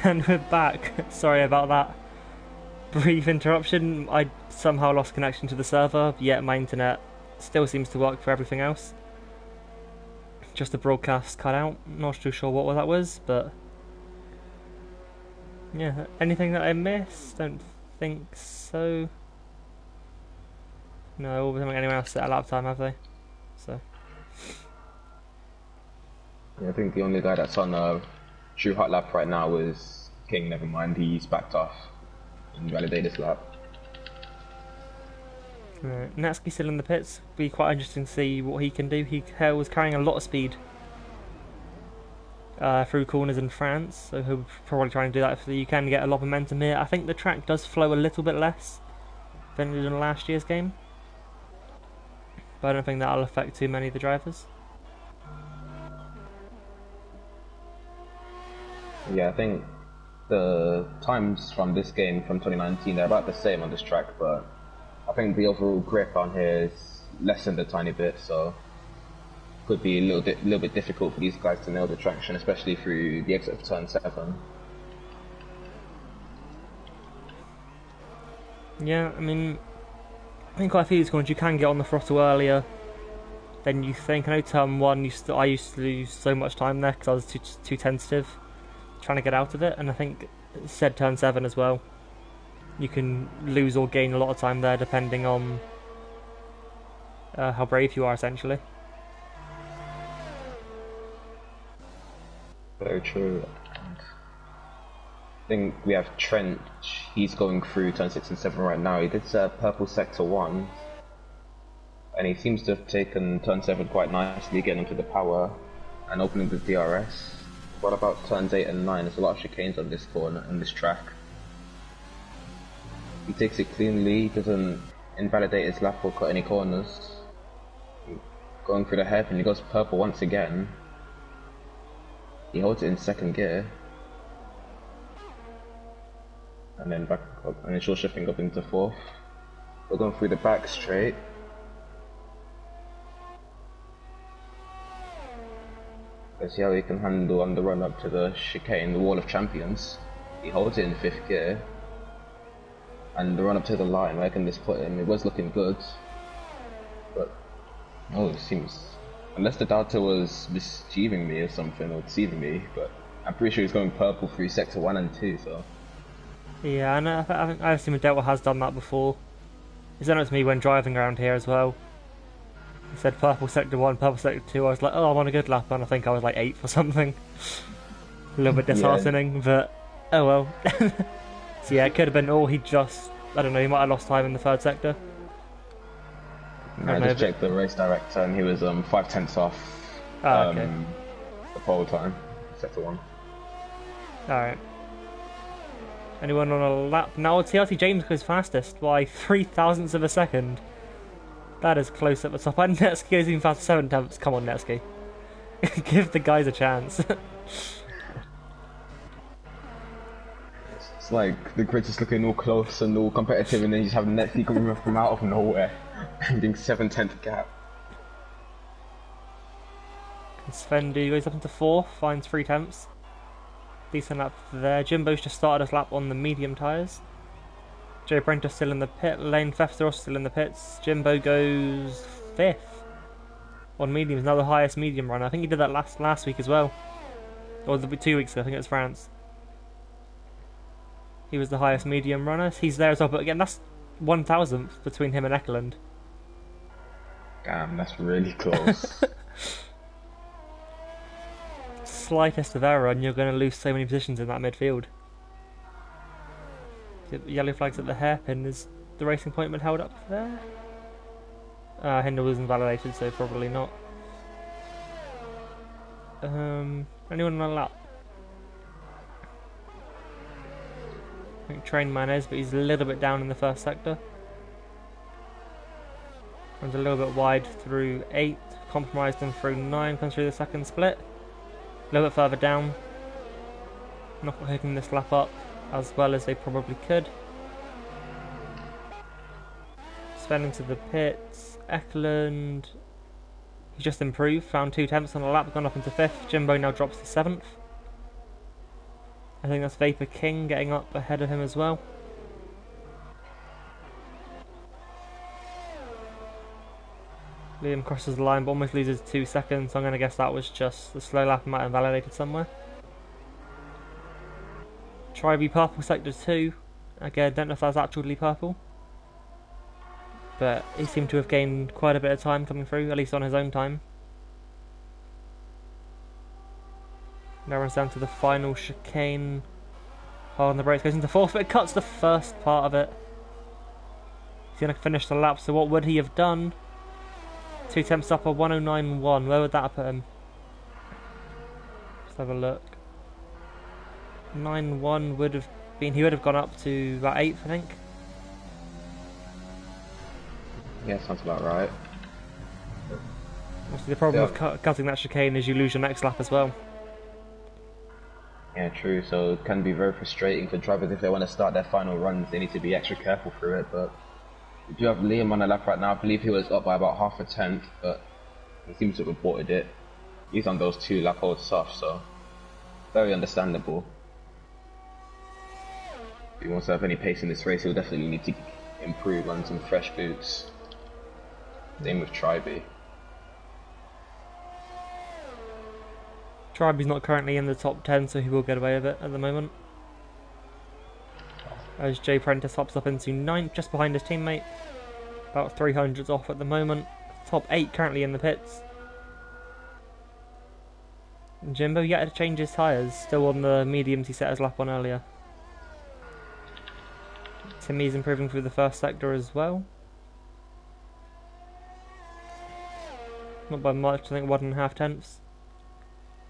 And we're back. Sorry about that brief interruption. I somehow lost connection to the server, yet my internet still seems to work for everything else. Just the broadcast cut out. Not too sure what that was, but yeah. Anything that I missed? Don't think so. No, anyone else set a lap time, have they? So. Yeah, I think the only guy that's on a true hot lap right now is King. Never mind, he's backed off and validated this lap. Natsuki still in the pits. Be quite interesting to see what he can do. He was carrying a lot of speed through corners in France, so he'll probably try and do that. So you can get a lot of momentum here. I think the track does flow a little bit less than it did in last year's game, but I don't think that'll affect too many of the drivers. Yeah, I think the times from this game from 2019 they're about the same on this track, but I think the overall grip on here is lessened a tiny bit, so could be a little bit difficult for these guys to nail the traction, especially through the exit of turn 7. Yeah, I mean, I think quite a few of these corners you can get on the throttle earlier than you think. I know turn 1 I used to lose so much time there because I was too tentative trying to get out of it, and I think said turn 7 as well. You can lose or gain a lot of time there depending on how brave you are, essentially. Very true. And I think we have Trent, he's going through turn 6 and 7 right now. He did purple sector 1, and he seems to have taken turn 7 quite nicely, getting into the power and opening the DRS. What about turns 8 and 9? There's a lot of chicanes on this corner, on this track. He takes it cleanly, doesn't invalidate his lap or cut any corners. Going through the hairpin, he goes purple once again. He holds it in second gear. And then back up, and then short shifting up into 4th. We're going through the back straight. Let's see how he can handle on the run up to the chicane, the Wall of Champions. He holds it in 5th gear. And the run up to the line, where can this put him? It was looking good. But, oh, it seems... Unless the data was mischieving me or something, or deceiving me, but I'm pretty sure he's going purple through sector 1 and 2, so... Yeah, and I assume Delta has done that before. It's done it to me when driving around here as well. It said purple sector 1, purple sector 2, I was like, oh, I'm on a good lap, and I think I was like 8th or something. A little bit disheartening, but oh well. So yeah, it could have been, he just, I don't know, he might have lost time in the 3rd sector. I just checked the race director and he was 5/10 off the pole time, sector 1. Alright. Anyone on a lap? Now TRT James goes fastest by 0.003 of a second. That is close at the top. And Netsky goes even faster, 7 tenths. Come on, Netsky. Give the guys a chance. It's like the grid's just looking all close and all competitive, and then you just have Netsky coming from out of nowhere, ending 7/10 gap. Svendu goes up into 4th, finds 3 tenths. Decent lap there. Jimbo's just started his lap on the medium tyres. Joe Prentice still in the pit. Lane Festeros still in the pits. Jimbo goes 5th on mediums. Now the highest medium runner. I think he did that last week as well. Or 2 weeks ago, I think it was France. He was the highest medium runner. He's there as well, but again, that's 1,000th between him and Ekeland. Damn, that's really close. Slightest of error and you're going to lose so many positions in that midfield. Yellow flags at the hairpin. Is the racing point been held up there? Hinder was invalidated, so probably not. Anyone on a lap? I think Trainman is, but he's a little bit down in the 1st sector. Runs a little bit wide through 8, compromised him through 9, comes through the 2nd split. A little bit further down. Not hooking this lap up as well as they probably could. Sven into the pits. Ekeland, he just improved, found 2 tenths on a lap, gone up into 5th. Jimbo now drops to 7th. I think that's Vapor King getting up ahead of him as well. Liam crosses the line but almost loses 2 seconds, so I'm going to guess that was just the slow lap might have validated somewhere. Try purple sector 2. Again, don't know if that's actually purple. But he seemed to have gained quite a bit of time coming through, at least on his own time. Now runs down to the final chicane. Hard on the brakes, goes into fourth, but it cuts the first part of it. He's going to finish the lap, so what would he have done? 2 temps up, a 109.1. Where would that have put him? Let's have a look. 9.1 would have been, he would have gone up to about 8th, I think. Yeah, sounds about right. Obviously the problem with cutting that chicane is you lose your next lap as well. Yeah, true. So it can be very frustrating for drivers if they want to start their final runs. They need to be extra careful through it. But we do have Liam on the lap right now. I believe he was up by about half a tenth, but he seems to have reported it. He's on those 2 lap holds soft, so very understandable. If he wants to have any pace in this race, he'll definitely need to improve on some fresh boots. Same with Tribe. Tribe's not currently in the top 10, so he will get away with it at the moment. As Jay Prentice hops up into 9th, just behind his teammate. About 300s off at the moment. Top 8 currently in the pits. And Jimbo yet to change his tyres, still on the mediums he set his lap on earlier. Timmy's improving through the first sector as well. Not by much, I think 1.5 tenths.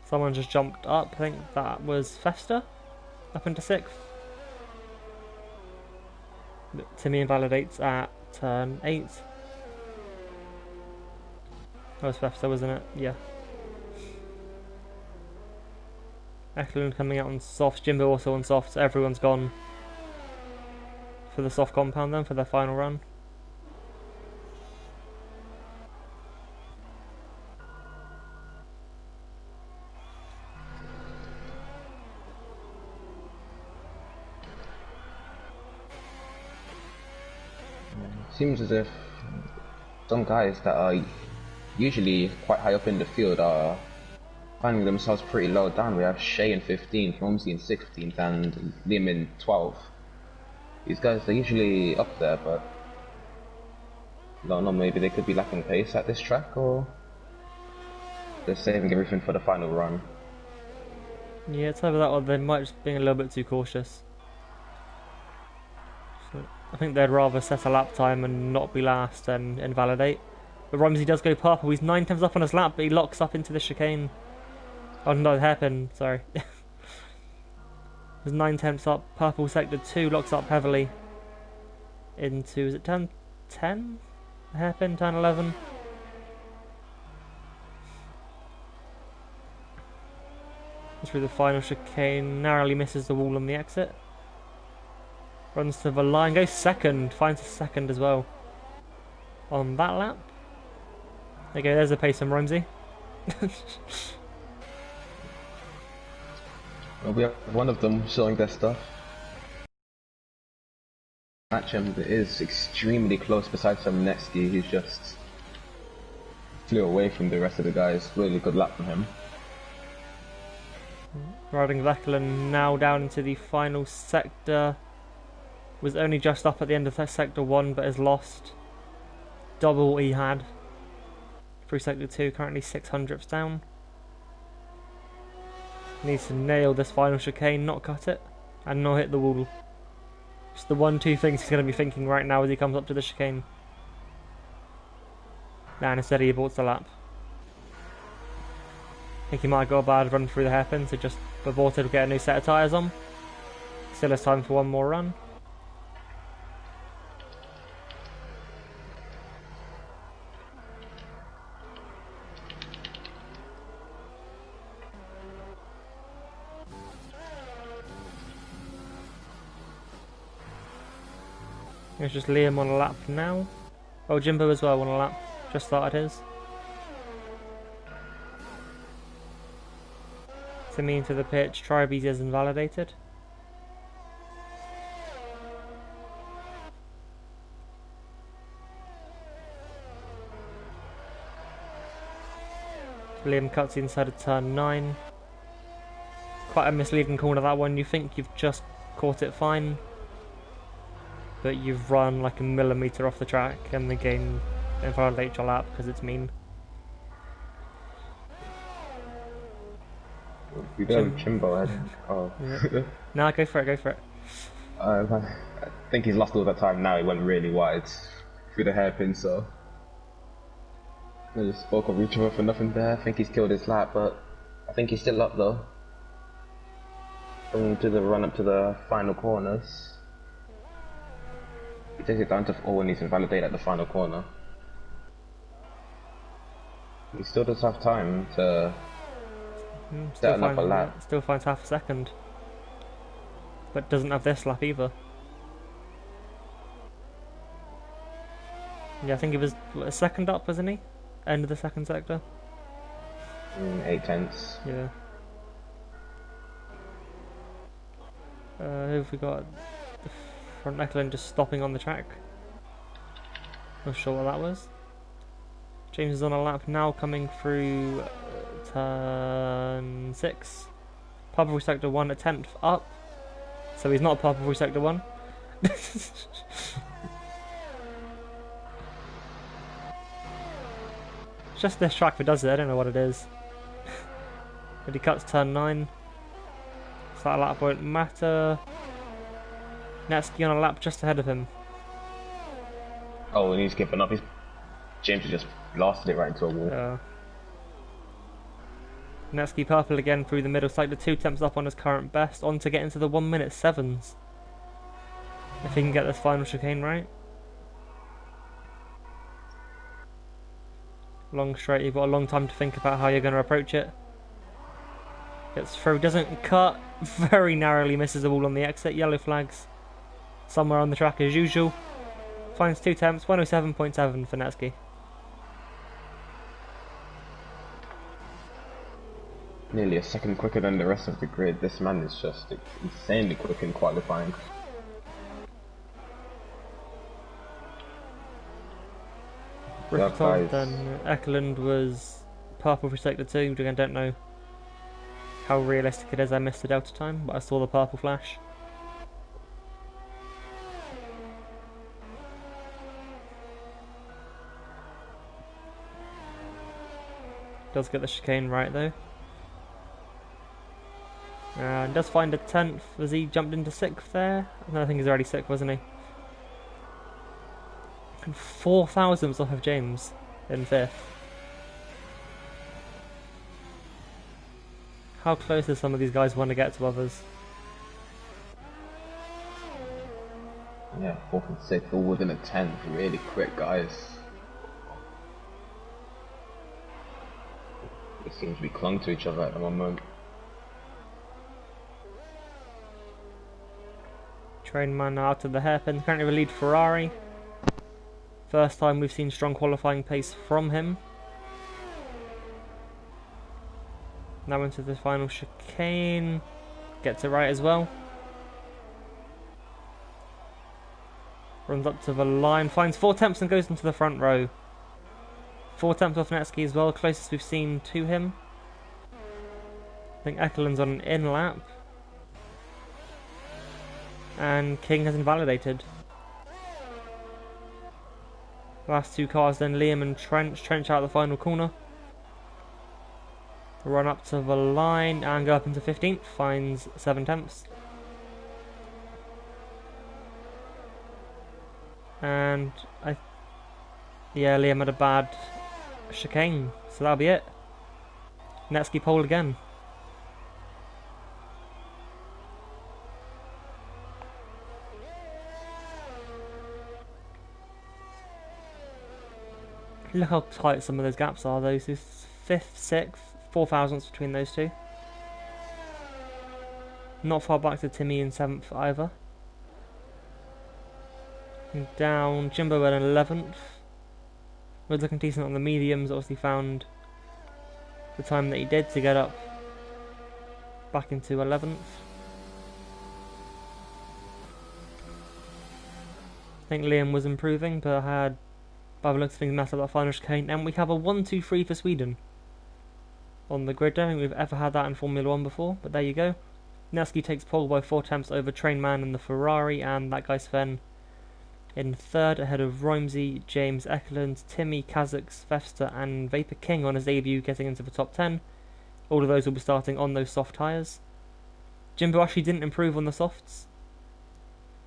Someone just jumped up, I think that was Fester, up into 6th. But Timmy invalidates at turn 8. That was Fester, wasn't it? Yeah. Eklund coming out on soft, Jimbo also on soft, so everyone's gone for the soft compound then, for their final run. Seems as if some guys that are usually quite high up in the field are finding themselves pretty low down. We have Shea in 15th, Romsey in 16th, and Liam in 12th. These guys are usually up there, but I don't know, maybe they could be lacking pace at this track, or they're saving everything for the final run. Yeah, it's either that or they might just be a little bit too cautious. So I think they'd rather set a lap time and not be last than invalidate. But Romsey does go purple. He's 9 tenths up on his lap, but he locks up into the chicane. Oh no, hairpin, sorry. There's 9 tenths up, purple sector 2 locks up heavily into, is it turn 10? Hairpin, turn 11. Through the final chicane, narrowly misses the wall on the exit. Runs to the line, goes second, finds a second as well on that lap. There you go, there's a pace from Romsey. Well, we have one of them showing their stuff. Match him, it is extremely close besides from Netsky, who's just flew away from the rest of the guys. Really good lap from him. Riding Vekelen now down into the final sector. Was only just up at the end of sector 1 but has lost double what he had through sector 2, currently 600ths down. Needs to nail this final chicane, not cut it, and not hit the wall. Just the 1-2 things he's going to be thinking right now as he comes up to the chicane. And instead he aborts the lap. I think he might have got a bad run through the hairpin, so just aborted to get a new set of tyres on. Still has time for one more run. It's just Liam on a lap now. Oh, Jimbo as well on a lap. Just started his. Timmy into the pitch. Tribes is invalidated. Liam cuts inside of turn 9. Quite a misleading corner, that one. You think you've just caught it fine, but you've run like a millimetre off the track and the game invalidates your lap because it's mean. You do have Jimbo ahead. Oh. Yeah. Nah, go for it. I think he's lost all that time now. He went really wide through the hairpin, so they just spoke of each other for nothing there. I think he's killed his lap, but I think he's still up though. Going to the run up to the final corners. He takes it down to 4 and he's invalidated at the final corner. He still does have time to set another lap. Still finds half a second. But doesn't have this lap either. Yeah, I think he was a second up, wasn't he? End of the second sector. 8 tenths. Yeah. Who have we got? The front Eklund just stopping on the track. Not sure what that was. James is on a lap now, coming through turn 6. Purple sector 1 a tenth up. So he's not purple sector 1. It's just this track that does it, I don't know what it is. But he cuts turn 9. So that lap won't matter. Netsky on a lap just ahead of him. Oh, and he's given up. James just blasted it right into a wall. Yeah. Netsky purple again through the middle sector, 2 tenths up on his current best, on to get into the 1:7s. If he can get this final chicane right. Long straight, you've got a long time to think about how you're going to approach it. Gets through, doesn't cut, very narrowly misses the wall on the exit, yellow flags. Somewhere on the track as usual. Finds 2 tenths, 107.7 for Netsky. Nearly a second quicker than the rest of the grid. This man is just insanely quick in qualifying. Ripped then Eklund was purple for sector 2. Again, don't know how realistic it is. I missed the delta time, but I saw the purple flash. Does get the chicane right though. And does find a 10th as he jumped into 6th there. No, I think he's already 6th, wasn't he? And 4 thousandths off of James in 5th. How close do some of these guys want to get to others? Yeah, 4th and 6th, all within a 10th. Really quick guys. It seems to be clung to each other at the moment. Trainman out of the hairpin, currently the lead Ferrari. First time we've seen strong qualifying pace from him. Now into the final chicane. Gets it right as well. Runs up to the line, finds 4 tenths and goes into the front row. 4 tenths off Netsky as well, closest we've seen to him. I think Eklund's on an in lap. And King has invalidated. Last 2 cars then, Liam and Trench. Trench out of the final corner. Run up to the line and go up into 15th. Finds 7 tenths. And yeah, Liam had a bad chicane, so that'll be it. Netsky pole again. Look how tight some of those gaps are, those 5th, 6th, 4 thousandths between those two. Not far back to Timmy in 7th either. And down, Jimbo at 11th. Was looking decent on the mediums, obviously found the time that he did to get up back into 11th. I think Liam was improving, but had, by the looks of things, messed up that final chicane, and we have a 1-2-3 for Sweden. on the grid. I don't think we've ever had that in Formula 1 before, but there you go. Nelski takes pole by 4 attempts over Trainman and the Ferrari, and that guy Sven in third, ahead of Romsey, James Eklund, Timmy, Kazakh, Vesta, and Vapor King on his debut, getting into the top 10. All of those will be starting on those soft tyres. Jimbo actually didn't improve on the softs,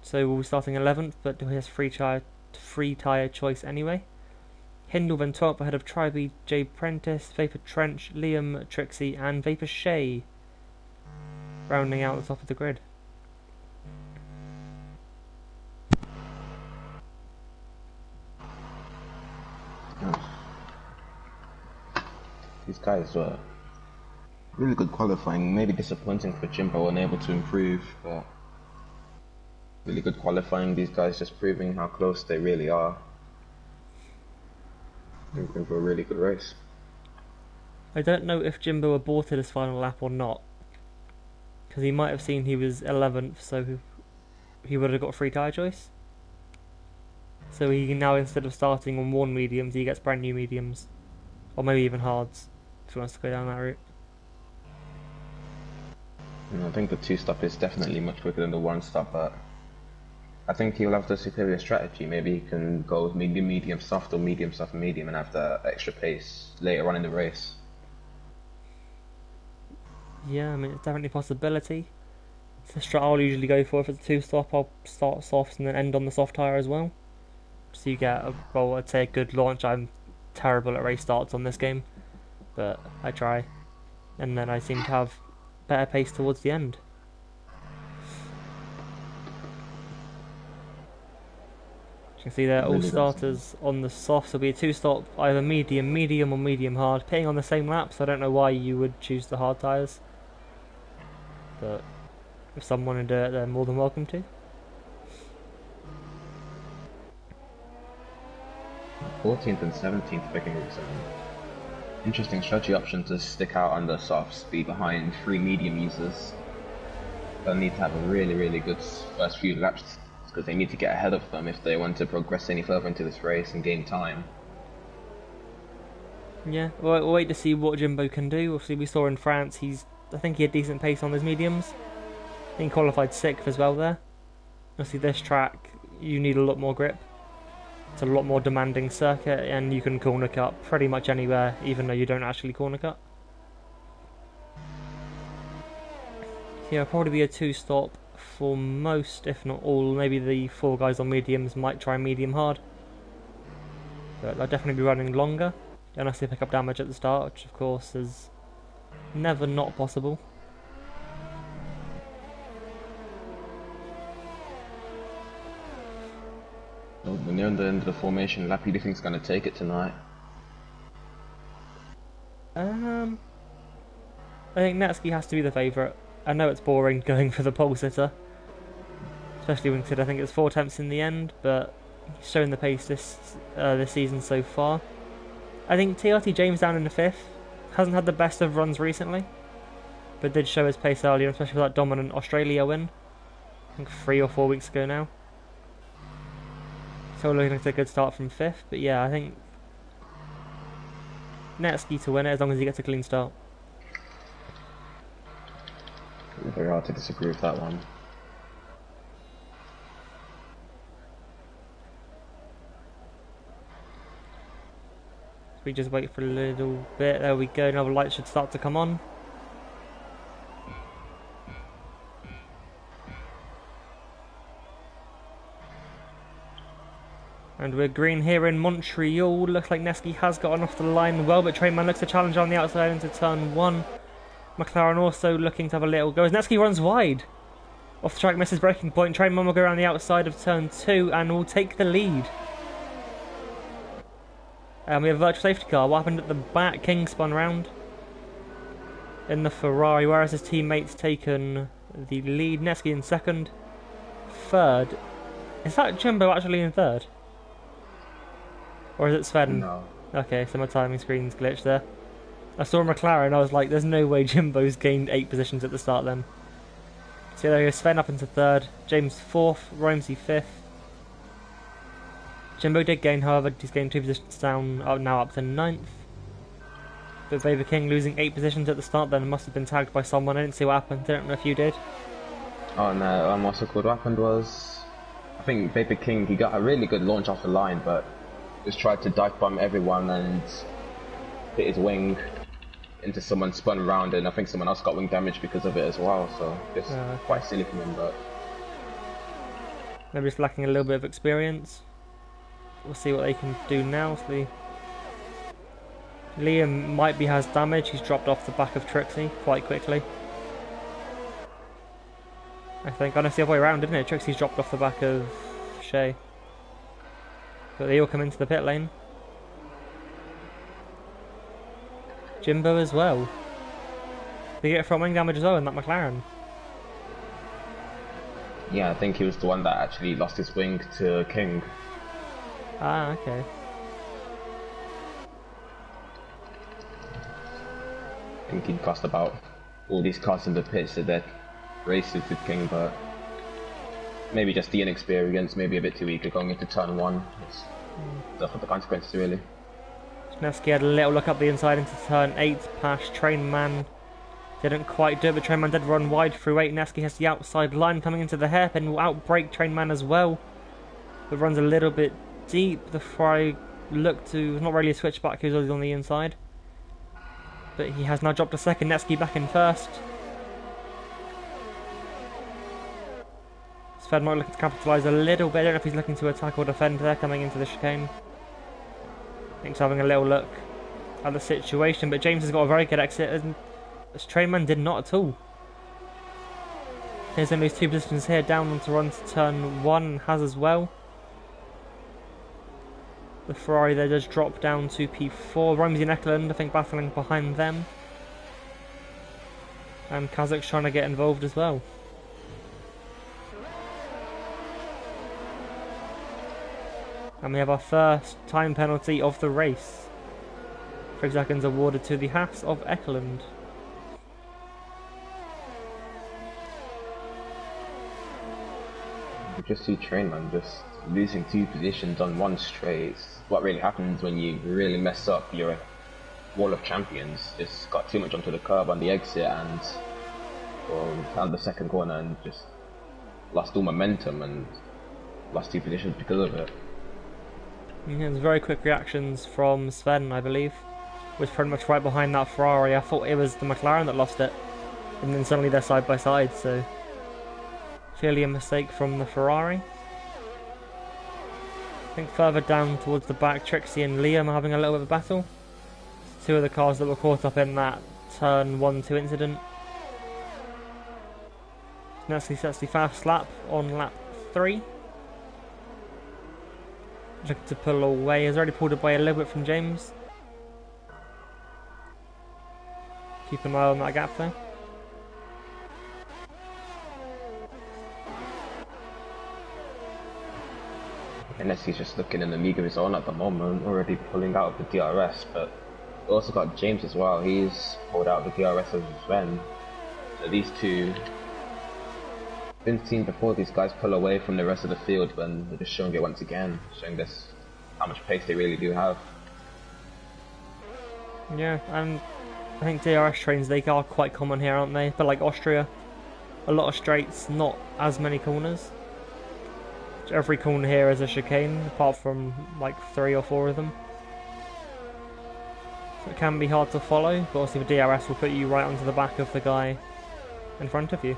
so we'll be starting 11th, but he has free tyre choice anyway. Hindle then 12th, ahead of Tribe, Jay Prentice, Vapor Trench, Liam, Trixie, and Vapor Shea, rounding out the top of the grid. These guys were really good qualifying. Maybe disappointing for Jimbo, unable to improve, but really good qualifying. These guys just proving how close they really are. Looking for a really good race. I don't know if Jimbo aborted his final lap or not, because he might have seen he was 11th, so he would have got free tyre choice. So he can now, instead of starting on worn mediums, he gets brand new mediums, or maybe even hards, if he wants to go down that route. I think the 2-stop is definitely much quicker than the 1-stop, but I think he'll have the superior strategy. Maybe he can go with medium soft or medium soft medium and have the extra pace later on in the race. Yeah, I mean, it's definitely a possibility. It's the strat I'll usually go for. If it's a 2-stop, I'll start soft and then end on the soft tyre as well. So you get, I'd say a good launch. I'm terrible at race starts on this game, but I try. And then I seem to have better pace towards the end. You can see there, all starters on the softs will be a 2-stop, either medium or medium hard, pitting on the same lap, so I don't know why you would choose the hard tyres. But if someone would do it, they're more than welcome to. 14th and 17th picking routes. Interesting strategy option to stick out on the softs, be behind 3 medium users. They'll need to have a really good first few laps, because they need to get ahead of them if they want to progress any further into this race and gain time. Yeah, we'll wait to see what Jimbo can do. Obviously, we saw in France, I think he had decent pace on his mediums. I think he qualified 6th as well there. Obviously, this track, you need a lot more grip. It's a lot more demanding circuit, and you can corner cut pretty much anywhere, even though you don't actually corner cut. Yeah, it'll probably be a 2-stop for most, if not all. Maybe the 4 guys on mediums might try medium hard, but they'll definitely be running longer unless they pick up damage at the start, which of course is never not possible. Well, when they're on the end of the formation lap, who do you think's going to take it tonight? I think Netsky has to be the favourite. I know it's boring going for the pole sitter, especially when consider I think it's 4 attempts in the end, but he's shown the pace this season so far. I think TRT James down in the 5th hasn't had the best of runs recently, but did show his pace earlier, especially with that dominant Australia win, I think 3 or 4 weeks ago now. So we're looking at a good start from 5th, but yeah, I think Netsky to win it as long as he gets a clean start. Very hard to disagree with that one. We just wait for a little bit. There we go. Now the light should start to come on. And we're green here in Montreal. Looks like Nesky has gotten off the line well, but Trainman looks to challenge on the outside into turn 1. McLaren also looking to have a little go as Nesky runs wide. Off the track, misses braking point. Trainman will go around the outside of turn 2 and will take the lead. And we have a virtual safety car. What happened at the back? King spun round in the Ferrari, whereas his teammates taken the lead. Nesky in 2nd. 3rd. Is that Jimbo actually in 3rd? Or is it Sven? No. Okay, so my timing screen's glitched there. I saw McLaren, I was like, there's no way Jimbo's gained 8 positions at the start then. So there goes Sven up into 3rd, James 4th, Romsey 5th. Jimbo did gain, however, he's gained 2 positions down, now up to 9th. But Vapor King losing 8 positions at the start then must have been tagged by someone. I didn't see what happened, didn't know if you did. Oh no, what's it called? What happened was, I think Vapor King, he got a really good launch off the line, but just tried to dive bomb everyone and hit his wing into someone, spun around, and I think someone else got wing damage because of it as well, so just quite silly from him, but... Maybe just lacking a little bit of experience. We'll see what they can do now. So Liam might be has damage. He's dropped off the back of Trixie quite quickly. I think. Oh, no, it's the other way around, isn't it? Trixie's dropped off the back of Shay. But they all come into the pit lane. Jimbo as well. They get front wing damage as well in that McLaren. Yeah, I think he was the one that actually lost his wing to King. Ah, okay. I think he'd cost about all these cars in the pits that they're races with King, but maybe just the inexperience, maybe a bit too eager going into turn 1. It's for the consequences, really. Nevsky had a little look up the inside into turn 8, past Trainman. Didn't quite do it, but Trainman did run wide through 8. Nevsky has the outside line coming into the hairpin, will outbrake Trainman as well. But runs a little bit deep. The Fry looked to, not really a switchback, he was always on the inside. But he has now dropped a second, Nevsky back in first. Sven might look to capitalise a little bit, I don't know if he's looking to attack or defend there coming into the chicane. I think he's having a little look at the situation, but James has got a very good exit, and Trainman did not at all. Here's only 2 positions here, down onto run to turn 1, has as well. The Ferrari there does drop down to P4. Ramsey and Eklund, I think, battling behind them. And Kazakh's trying to get involved as well. And we have our first time penalty of the race. 3 seconds awarded to the Haas of Eklund. You just see Trainman just losing 2 positions on one straight. What really happens when you really mess up your wall of champions. Just got too much onto the curb on the exit and found the second corner and just lost all momentum and lost 2 positions because of it. Yeah, there's very quick reactions from Sven, I believe. Was pretty much right behind that Ferrari. I thought it was the McLaren that lost it, and then suddenly they're side by side, so clearly a mistake from the Ferrari. I think further down towards the back, Trixie and Liam are having a little bit of a battle. 2 of the cars that were caught up in that turn 1-2 incident. Nestle sets the fast lap on lap 3. Looking to pull away, has already pulled away a little bit from James. Keep an eye on that gap there. Unless he's just looking in the league of his own at the moment, already pulling out of the DRS, but we also got James as well. He's pulled out of the DRS as Sven. So these two, been seen before these guys pull away from the rest of the field when they're just showing it once again, showing this how much pace they really do have. Yeah, and I think DRS trains, they are quite common here, aren't they? But like Austria, a lot of straights, not as many corners. Every corner here is a chicane, apart from like 3 or 4 of them. So it can be hard to follow, but also the DRS will put you right onto the back of the guy in front of you.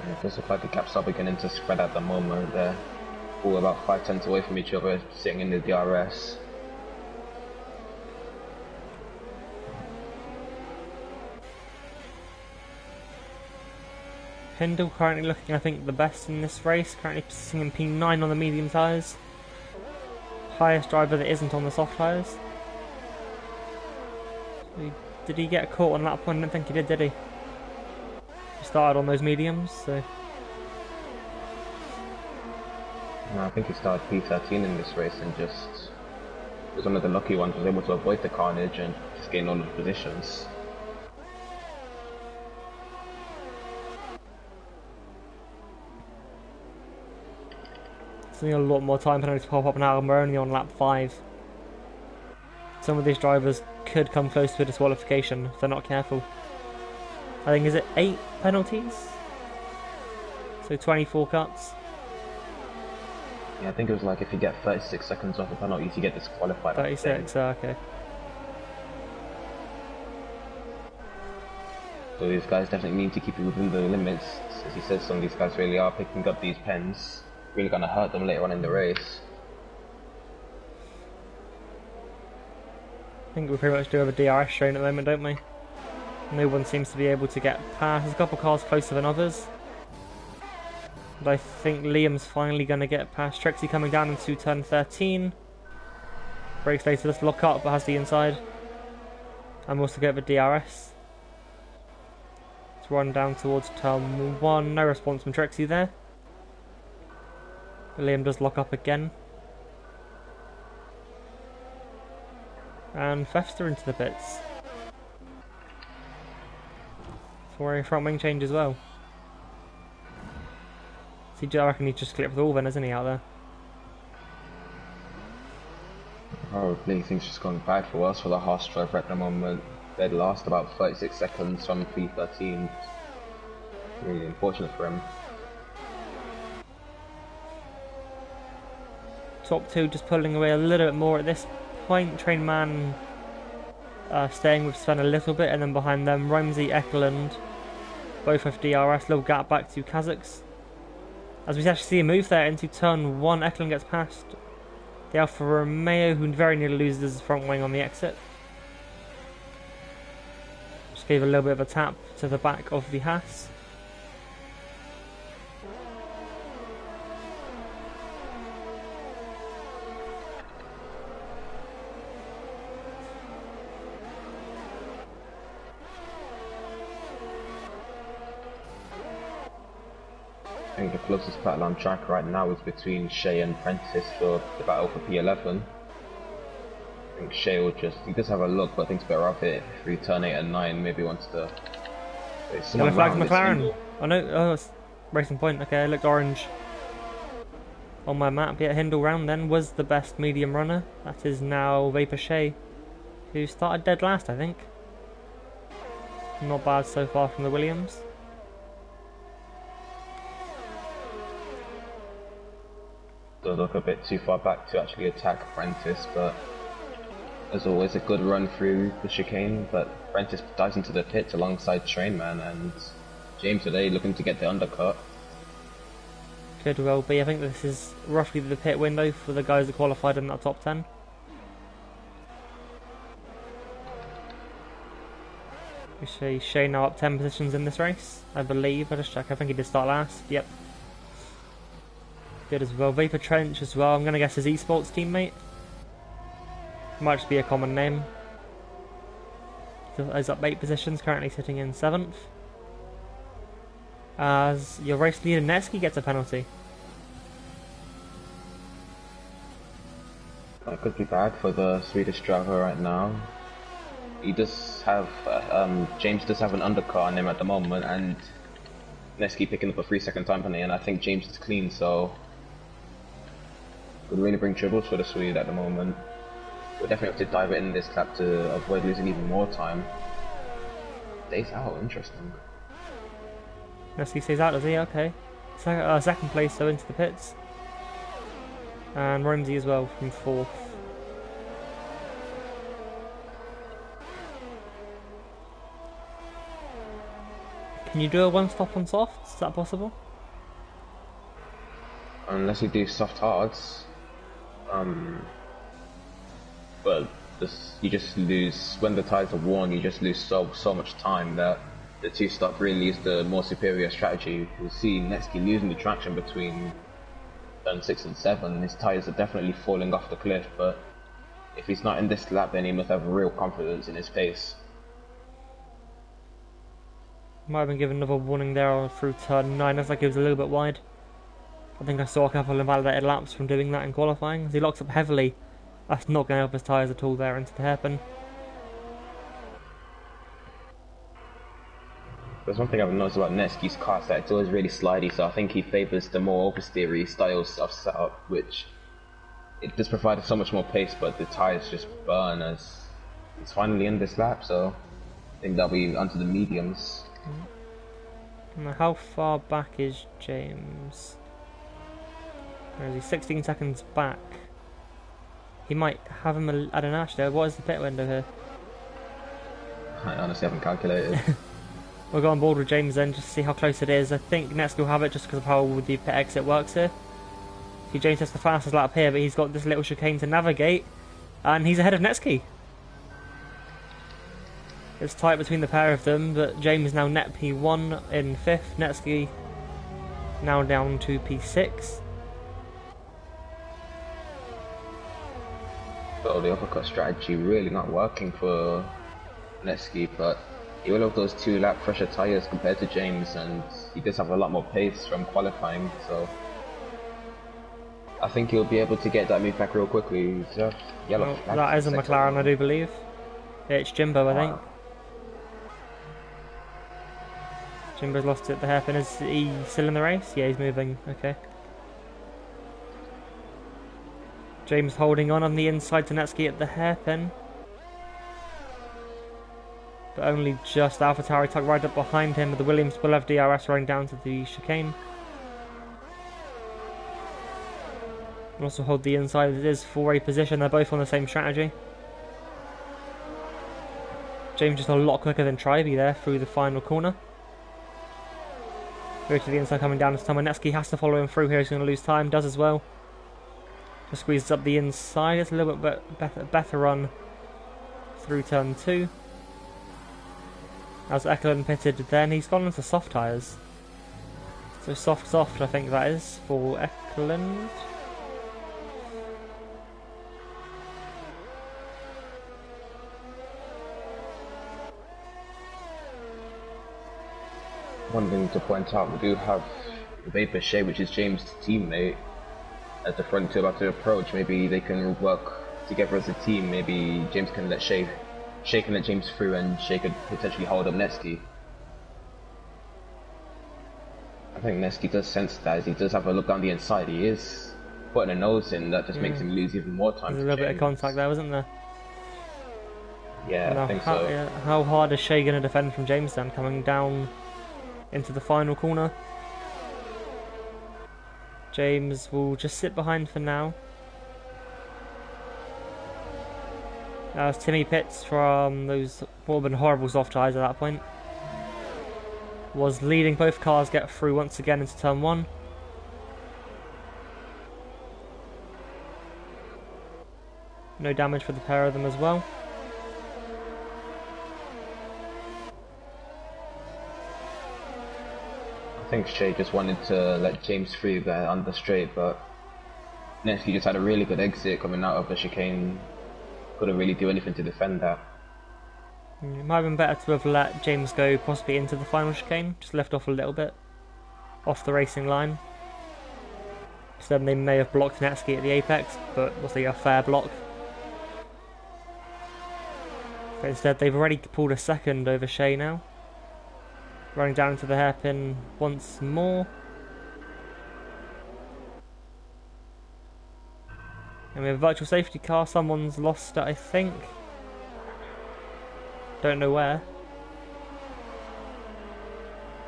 It does look like the gaps are beginning to spread at the moment. They're all about 5/10 away from each other, sitting in the DRS. Hindle currently looking, I think, the best in this race, currently sitting in P9 on the medium tyres. Highest driver that isn't on the soft tyres. Did he get caught on that point? I don't think he did he? He started on those mediums, so... No, I think he started P13 in this race and just was one of the lucky ones, was able to avoid the carnage and just gain all of the positions. Seeing a lot more time penalties pop up now, and we're only on lap 5. Some of these drivers could come close to a disqualification if they're not careful. I think, is it 8 penalties? So 24 cuts. Yeah, I think it was like if you get 36 seconds off the penalties, you get disqualified. 36, okay. So these guys definitely need to keep it within the limits. As he says, some of these guys really are picking up these pens. Really going to hurt them later on in the race. I think we pretty much do have a DRS strain at the moment, don't we? No one seems to be able to get past. There's a couple cars closer than others. But I think Liam's finally going to get past Trixie coming down into turn 13. Brakes later, let's lock up, but has the inside. I'm also get the DRS. Let's run down towards turn 1. No response from Trixie there. Liam does lock up again. And Fester into the pits. For a front wing change as well. CJ, I reckon he's just clipped with all then, isn't he, out there? Probably things just gone bad for us for the Haas driver at the moment. They'd lost about 36 seconds from P13. Really unfortunate for him. Top 2 just pulling away a little bit more at this point. Train Man staying with Sven a little bit, and then behind them Ramsey, Eklund, both with DRS. Little gap back to Kazakhs. As we actually see a move there into turn 1, Eklund gets past the Alfa Romeo, who very nearly loses his front wing on the exit. Just gave a little bit of a tap to the back of the Haas. I think the closest battle on track right now is between Shea and Prentice for the battle for P11. I think Shea will he does have a look, but I think it's better off it if we turn 8 and 9, maybe wants to... Yellow flag McLaren! Oh no, oh, it's Racing Point, okay, it looked orange on my map. Yeah, Hindle round then was the best medium runner. That is now Vapor Shea, who started dead last, I think. Not bad so far from the Williams. Does look a bit too far back to actually attack Prentice, but as always a good run through the chicane, but Prentice dives into the pits alongside Trainman, and James today looking to get the undercut. Could well be. I think this is roughly the pit window for the guys that qualified in that top 10. We see Shea now up 10 positions in this race, I believe. I'll just check. I think he did start last. Yep. Good as well. Vapor Trench as well. I'm going to guess his esports teammate. Might just be a common name. He's up 8 positions, currently sitting in 7th. As your race leader Netsky gets a penalty. That could be bad for the Swedish driver right now. He does have, James does have an undercut on him at the moment, and Netsky picking up a 3-second time penalty, and I think James is clean, so could really bring troubles for the Swede at the moment. We'll definitely have to dive it in this lap to avoid losing even more time. Stays out, interesting. Netsky stays out, does he? Okay. Second place, so into the pits. And Ramsey as well from 4th. Can you do a one stop on softs? Is that possible? Unless you do soft hards. But you just lose, when the tyres are worn, you just lose so much time that the 2-stop really is the more superior strategy. You'll see Netsky losing the traction between turn 6 and 7. His tyres are definitely falling off the cliff, but if he's not in this lap, then he must have real confidence in his pace. Might have been given another warning there through turn 9. Looks like he was a little bit wide. I think I saw a couple of invalidated laps from doing that in qualifying. As he locks up heavily, that's not going to help his tyres at all there into the hairpin. There's one thing I've noticed about Nevsky's car is that it's always really slidey, so I think he favours the more oversteery style stuff set up, which it just provides so much more pace, but the tyres just burn as it's finally in this lap, so I think that'll be onto the mediums. Now, how far back is James? Where is he? 16 seconds back. He might have him, I don't know actually, what is the pit window here? I honestly haven't calculated. We'll go on board with James then, just to see how close it is. I think Netsky will have it just because of how the pit exit works here. See, James has the fastest lap here, but he's got this little chicane to navigate, and he's ahead of Netsky. It's tight between the pair of them, but James now net P1 in 5th, Netsky now down to P6. So the uppercut strategy really not working for Netsky, but he will have those 2 lap fresher tyres compared to James, and he does have a lot more pace from qualifying, so I think he'll be able to get that move back real quickly. Yellow flag. That is a McLaren, I do believe. It's Jimbo, I think. Jimbo's lost it at the hairpin. Is he still in the race? Yeah, he's moving. Okay. James holding on the inside to Netsky at the hairpin. But only just. AlphaTauri tucked right up behind him, with the Williams will have DRS running down to the chicane. Also hold the inside. It is for a position. They're both on the same strategy. James just a lot quicker than Tribe there through the final corner. Go to the inside, coming down to Netsky has to follow him through here. He's going to lose time. Does as well. Just squeezes up the inside. It's a little bit better run through turn 2. As Ekelund pitted then, he's gone into soft tyres. So soft I think that is for Ekelund. One thing to point out, we do have Vapor Shea, which is James' teammate, at the front 2 about to approach. Maybe they can work together as a team. Maybe James can let Shea can let James through, and Shea could potentially hold up Netsky. I think Netsky does sense that, as he does have a look down the inside. He is putting a nose in, that just makes him lose even more time. There's a little bit of contact there, wasn't there? Yeah, now, I think so. Yeah, how hard is Shea going to defend from James then, coming down into the final corner? James will just sit behind for now. As Timmy pits from those would have been horrible soft tyres at that point. Was leading, both cars get through once again into turn 1. No damage for the pair of them as well. I think Shea just wanted to let James through there on the straight, but Netsky just had a really good exit coming out of the chicane. Couldn't really do anything to defend that. It might have been better to have let James go possibly into the final chicane, just left off a little bit off the racing line. So then they may have blocked Netsky at the apex, but was a fair block. But instead they've already pulled a second over Shea now. Running down into the hairpin once more. And we have a virtual safety car. Someone's lost it, I think. Don't know where.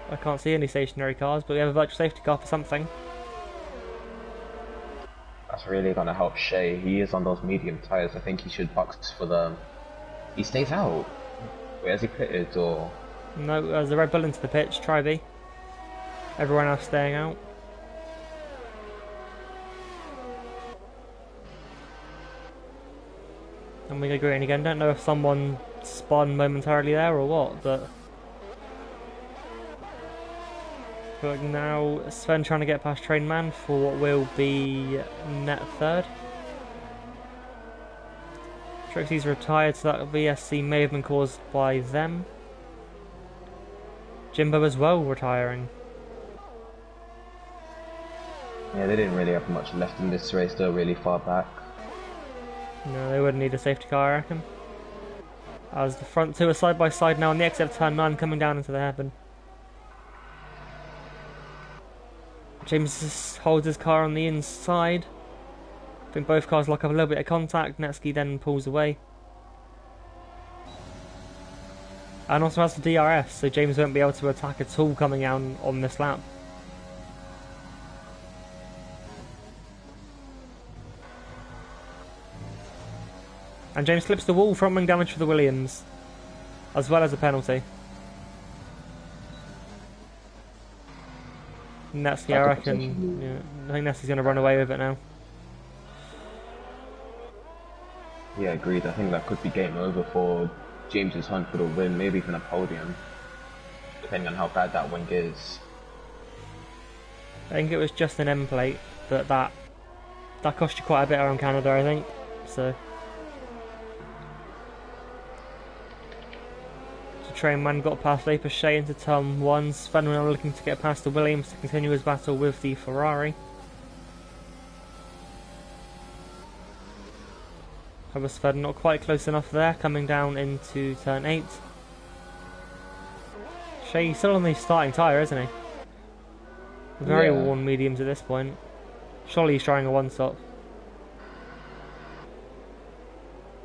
I can't see any stationary cars, but we have a virtual safety car for something. That's really going to help Shea. He is on those medium tyres. I think he should box for them. He stays out. Wait, has he pitted or...? No, there's a Red Bull into the pitch, try B. Everyone else staying out. And we go green again. Don't know if someone spun momentarily there or what, but now Sven trying to get past Train Man for what will be net 3rd. Trixie's retired, so that VSC may have been caused by them. Jimbo as well retiring. Yeah, they didn't really have much left in this race. They're really far back. No, they wouldn't need a safety car, I reckon. As the front 2 are side by side now on the exit of turn 9, coming down into the hairpin. James just holds his car on the inside. I think both cars lock up a little bit of contact. Netsky then pulls away. And also has the DRS, so James won't be able to attack at all coming out on this lap. And James clips the wall, front wing damage for the Williams, as well as a penalty. Netsky, I reckon, I think Netsky's going to run away with it now. Yeah, agreed. I think that could be game over for James's hunt for the win, maybe even a podium, depending on how bad that wing is. I think it was just an end plate, but that cost you quite a bit around Canada, I think. So, Trainman got past Leipzig into turn 1. Sven now looking to get past the Williams to continue his battle with the Ferrari. However, Sven not quite close enough there, coming down into turn 8. Shea still on the starting tyre, isn't he? Very worn mediums at this point. Surely he's trying a one-stop.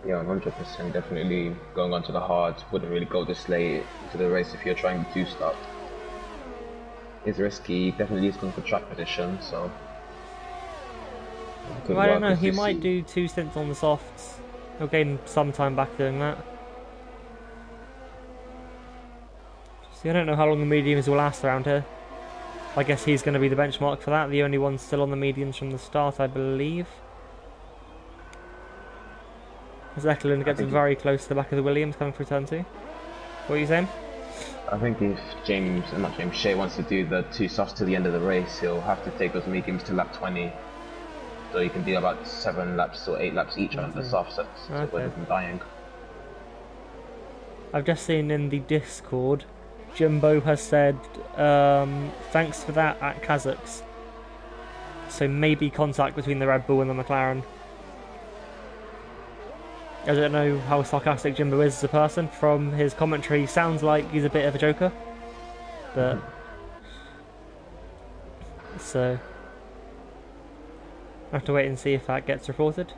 Yeah, 100%. Definitely going on to the hards. Wouldn't really go this late into the race if you're trying to two-stop. It's risky. Definitely is going for track position, so. Well, I don't know. He might do 2 stints on the softs. He'll gain some time back doing that. See, I don't know how long the mediums will last around here. I guess he's going to be the benchmark for that. The only one still on the mediums from the start, I believe. As Eklund gets very close to the back of the Williams coming through turn 2. What are you saying? I think if Shea wants to do the 2 softs to the end of the race, he'll have to take those mediums to lap 20. So you can do about 7 laps or 8 laps each on the softs to avoid them dying. I've just seen in the Discord, Jimbo has said, thanks for that at Kazakhs. So maybe contact between the Red Bull and the McLaren. I don't know how sarcastic Jimbo is as a person. From his commentary, sounds like he's a bit of a joker. But so I have to wait and see if that gets reported.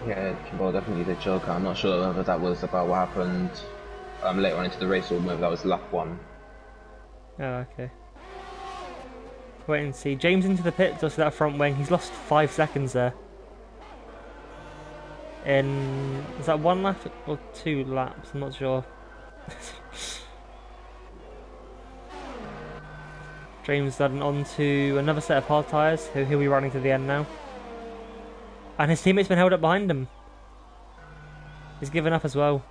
Yeah, Jimbo definitely is a joker. I'm not sure whether that was about what happened later on into the race or whether that was lap 1. Oh, okay. Wait and see. James into the pit, does that front wing. He's lost 5 seconds there. Is that 1 lap or 2 laps? I'm not sure. James then on to another set of hard tyres. He'll be running to the end now. And his teammate's been held up behind him. He's given up as well.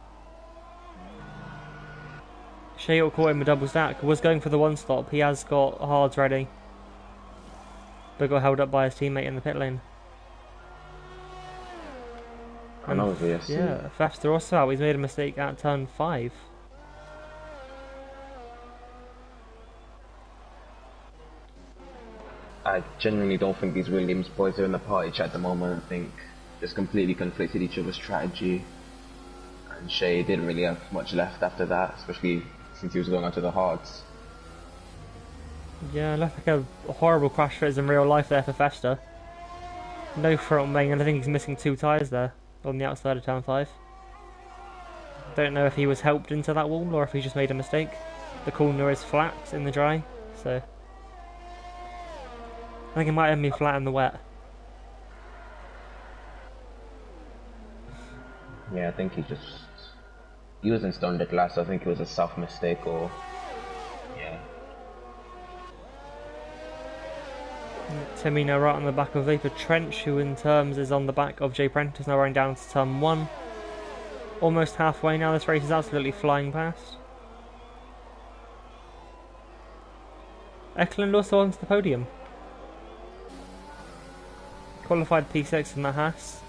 Shea caught him a double stack. Was going for the one stop. He has got hards ready. But got held up by his teammate in the pit lane. And yeah, Fester also out. He's made a mistake at turn 5. I genuinely don't think these Williams boys are in the party chat at the moment. I think just completely conflicted each other's strategy. And Shea didn't really have much left after that, especially since he was going on to the hards. Yeah, left like a horrible crash fit in real life there for Fester. No front wing, and I think he's missing 2 tyres there on the outside of turn 5. Don't know if he was helped into that wall or if he just made a mistake. The corner is flat in the dry, so I think it might have been flat in the wet. Yeah, I think he was in stone the glass. I think it was a self mistake or Timmy now right on the back of Vapor Trench, who in terms is on the back of Jay Prentice, now running down to turn 1. Almost halfway now, this race is absolutely flying past. Eklund also onto the podium. Qualified P6 in the Haas.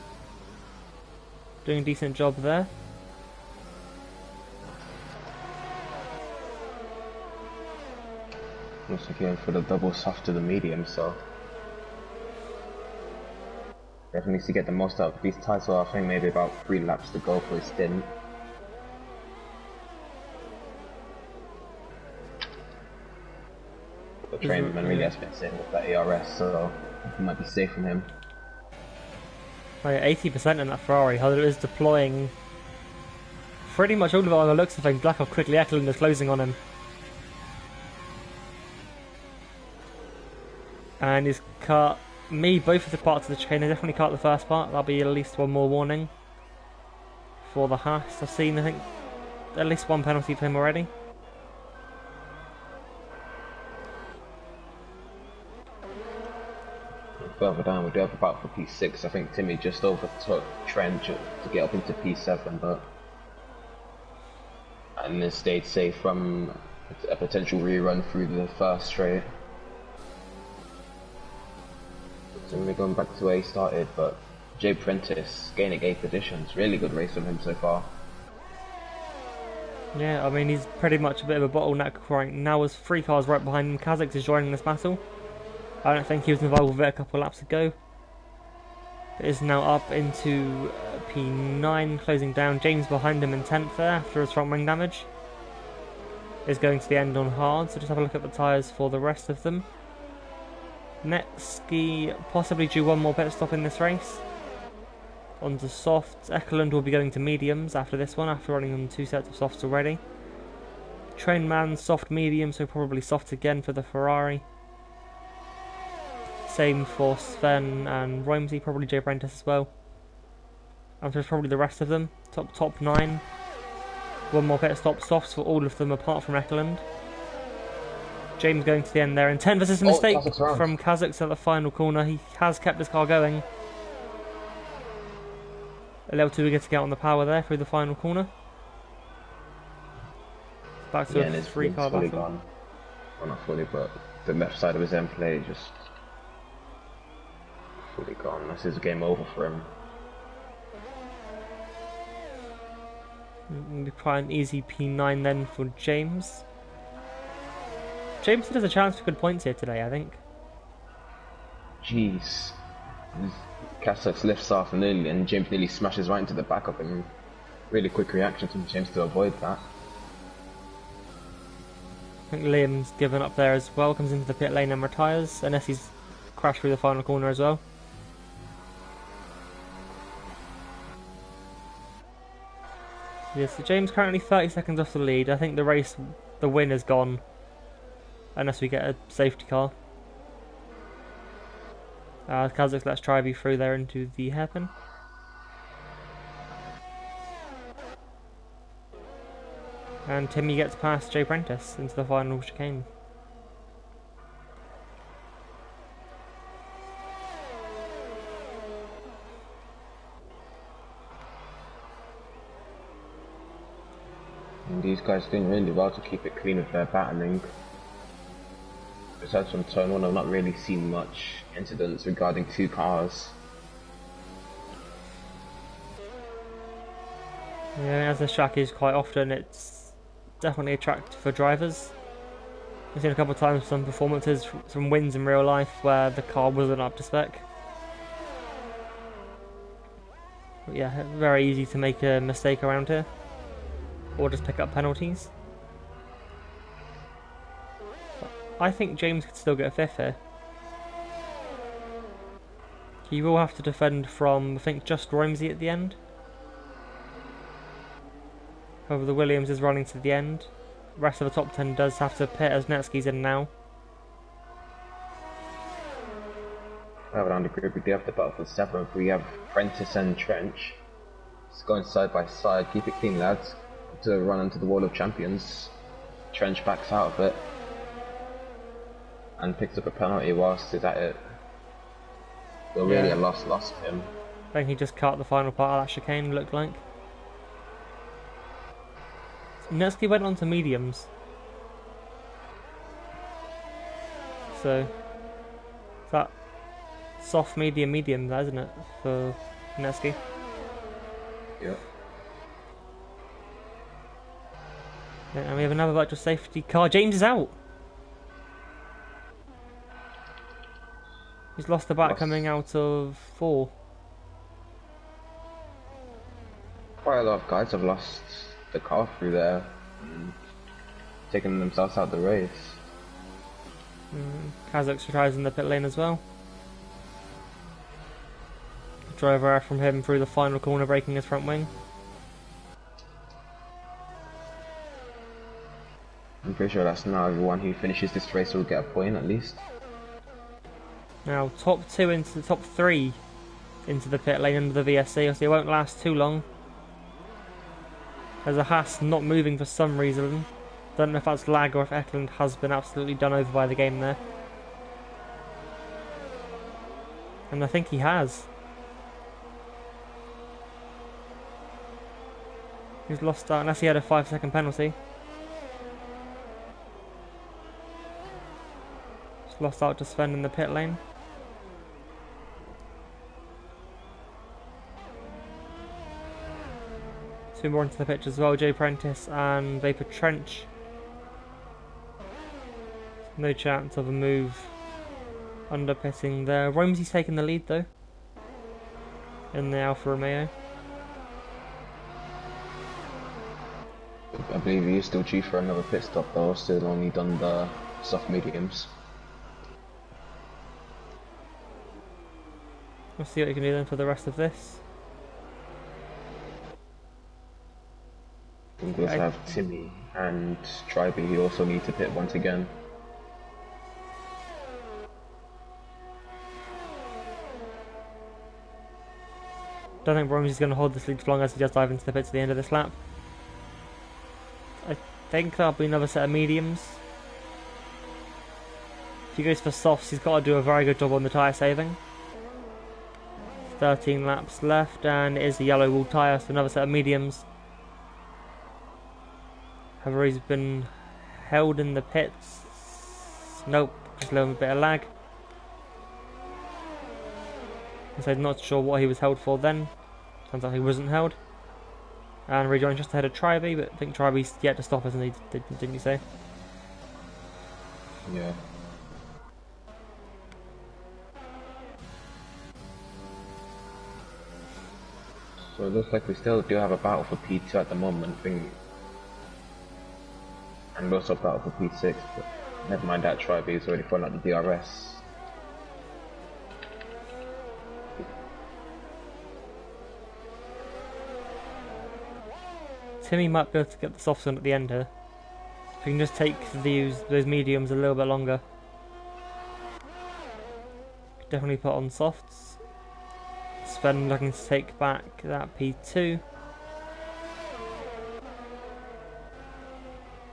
Doing a decent job there. Looks like going for the double soft to the medium, so definitely needs to get the most out of these tyres. So I think maybe about 3 laps to go for his stint. trainman really has been sitting with that ARS, so it might be safe from him. Like 80% in that Ferrari, how it is deploying pretty much all of it on the looks of things. Black how quickly Eklund is closing on him. And he's cut me both of the parts of the chicane. He definitely cut the first part. That'll be at least one more warning for the Haas. I've seen, I think, at least one penalty for him already. Further down, we do have a battle for P6. I think Timmy just overtook Trent to get up into P7, but and then stayed safe from a potential rerun through the first straight. So we're going back to where he started, but Jay Prentice gaining 8 positions. Really good race from him so far. Yeah, I mean, he's pretty much a bit of a bottleneck right now as 3 cars right behind him. Kazakh is joining this battle. I don't think he was involved with it a couple of laps ago. It is now up into P9, closing down. James behind him in 10th there after his front wing damage. Is going to the end on hard, so just have a look at the tyres for the rest of them. Netsky possibly due one more pit stop in this race. On to softs. Eklund will be going to mediums after this one, after running on 2 sets of softs already. Trainman, soft medium, so probably soft again for the Ferrari. Same for Sven and Romsey, probably Jay Prentice as well. And there's probably the rest of them. Top 9. One more pit stop, softs for all of them apart from Eklund. James going to the end there, and 10 versus a mistake from Kazakhs at the final corner. He has kept his car going. A little too eager to get on the power there through the final corner. Back to a 3-car battle. Gone. Well, not fully, but the left side of his end plate just fully gone. This is game over for him. Maybe quite an easy P9 then for James. James has a chance for good points here today, I think. Jeez. Kazakhs lifts off and James nearly smashes right into the back of him. Really quick reaction from James to avoid that. I think Liam's given up there as well, comes into the pit lane and retires, unless he's crashed through the final corner as well. Yes, so James currently 30 seconds off the lead. I think the win is gone. Unless we get a safety car. Kazakhs, let's drive you through there into the hairpin. And Timmy gets past Jay Prentice into the final chicane. And these guys doing really well to keep it clean with their battling. Besides from turn 1, I've not really seen much incidents regarding 2 cars. Yeah, as this track is quite often, it's definitely a track for drivers. I've seen a couple of times some performances, some wins in real life where the car wasn't up to spec. But yeah, very easy to make a mistake around here. Or just pick up penalties. I think James could still get a 5th here. He will have to defend from, I think, just Romsey at the end. However, the Williams is running to the end. The rest of the top 10 does have to pit as Netsky's in now. Around the group, we do have the battle for 7th. We have Prentice and Trench. It's going side by side. Keep it clean, lads. To run into the wall of champions. Trench backs out of it. And picks up a penalty whilst he's at it. So really a loss for him. I think he just cut the final part of that chicane, looked like. Netsky went on to mediums. So, that soft, medium, that isn't it, for Netsky? Yep. And we have another virtual safety car. James is out! He's lost the back coming out of 4. Quite a lot of guys have lost the car through there and taken themselves out of the race. Kazakh tries in the pit lane as well. Driver error from him through the final corner, breaking his front wing. I'm pretty sure that's now everyone who finishes this race will get a point at least. Now top 2 into the top 3 into the pit lane under the VSC, so it won't last too long. There's a Haas not moving for some reason. Don't know if that's lag or if Eklund has been absolutely done over by the game there. And I think he has. He's lost out unless he had a 5-second penalty. Just lost out to Sven in the pit lane. Two more into the pitch as well, Jay Prentice and Vapor Trench. No chance of a move under pitting there. Romesy's taking the lead though in the Alfa Romeo. I believe he is still due for another pit stop though, still only done the soft mediums. We'll see what you can do then for the rest of this. I think we also have Timmy and Tribe who also need to pit once again. Don't think Romesy's going to hold this lead for long as he does dive into the pits at the end of this lap. I think there'll be another set of mediums. If he goes for softs, he's got to do a very good job on the tyre saving. 13 laps left, and it is the yellow wall tyre, so another set of mediums. However, he's been held in the pits. Nope, just a little bit of lag. So I'm not sure what he was held for then. Turns out he wasn't held. And rejoined just ahead of Tribe, but I think Tribe's yet to stop us, and didn't you say? Yeah. So it looks like we still do have a battle for P2 at the moment, and also a battle for P6, but never mind that, Tribe is already falling out the DRS. Timmy might be able to get the softs on at the end here. If he can just take those mediums a little bit longer. Definitely put on softs. Sven looking to take back that P2.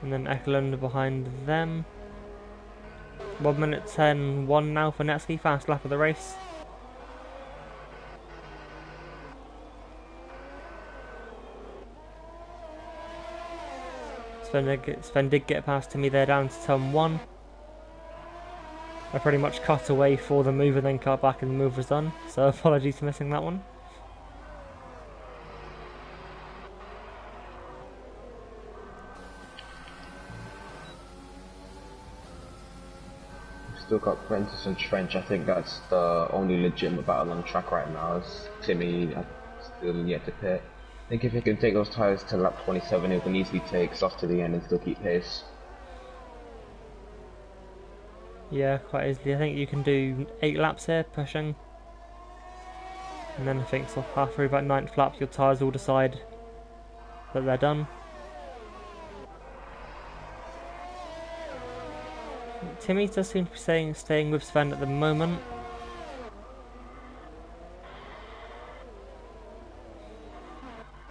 And then Eklund behind them. 1 minute 10-1 now for Netsky, fast lap of the race. Sven did get past Timmy there down to turn 1. I pretty much cut away for the move and then cut back and the move was done, so apologies for missing that one. We've still got Prentice and Trench. I think that's the only legitimate battle on track right now, as Timmy still yet to pit. I think if he can take those tyres to lap 27, he can easily take soft to the end and still keep pace. Yeah, quite easily. I think you can do 8 laps here, pushing. And then I think so halfway about 9th lap, your tyres will decide that they're done. Timmy does seem to be staying with Sven at the moment.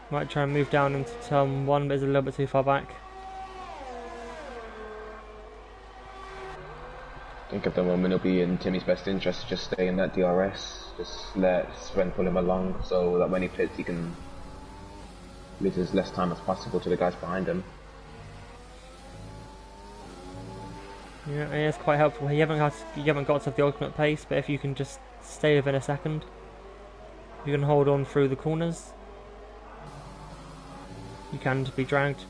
Might try and move down into turn 1, but is a little bit too far back. I think at the moment it'll be in Timmy's best interest to just stay in that DRS, just let Sven pull him along so that when he pits he can lose as less time as possible to the guys behind him. Yeah, it is quite helpful. You haven't got to have the ultimate pace, but if you can just stay within a second, you can hold on through the corners. You can be dragged.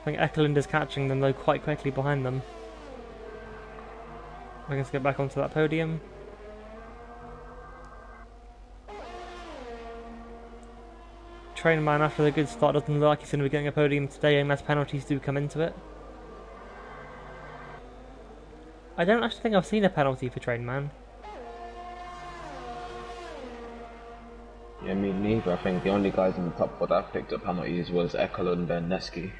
I think Eklund is catching them though quite quickly behind them. I guess get back onto that podium. Trainman, after the good start, doesn't look like he's going to be getting a podium today unless penalties do come into it. I don't actually think I've seen a penalty for Trainman. Yeah, me neither. I think the only guys in the top four that picked up penalties was Ekelund and Neski.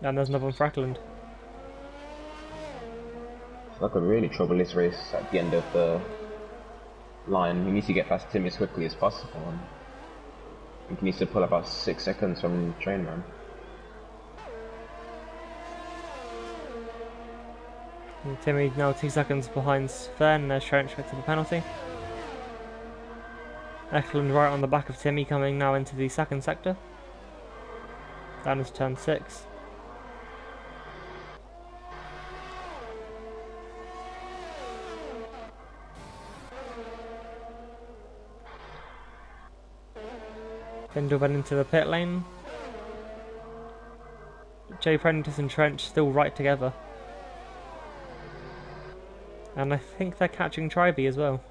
And there's another one for Ekelund. That could really trouble this race at the end of the line. He needs to get past Tim as quickly as possible. And I think he needs to pull about 6 seconds from Trainman. And Timmy now 2 seconds behind Sven. There's Trench to the penalty. Ekelund right on the back of Timmy, coming now into the second sector. Down is turn 6. Bindle went into the pit lane. Jay Prentice and Trench still right together. And I think they're catching Tribe as well.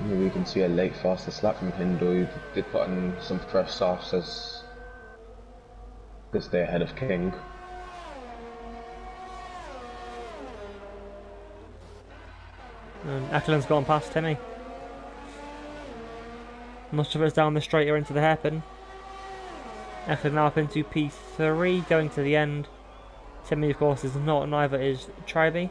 Maybe we can see a late faster slap from Hindoo. He did put on some fresh softs as to stay ahead of King. And Ekelund's gone past Timmy. Most of it's down the straight or into the hairpin. Ekelund now up into P3, going to the end. Timmy, of course, is not, neither is Tribe.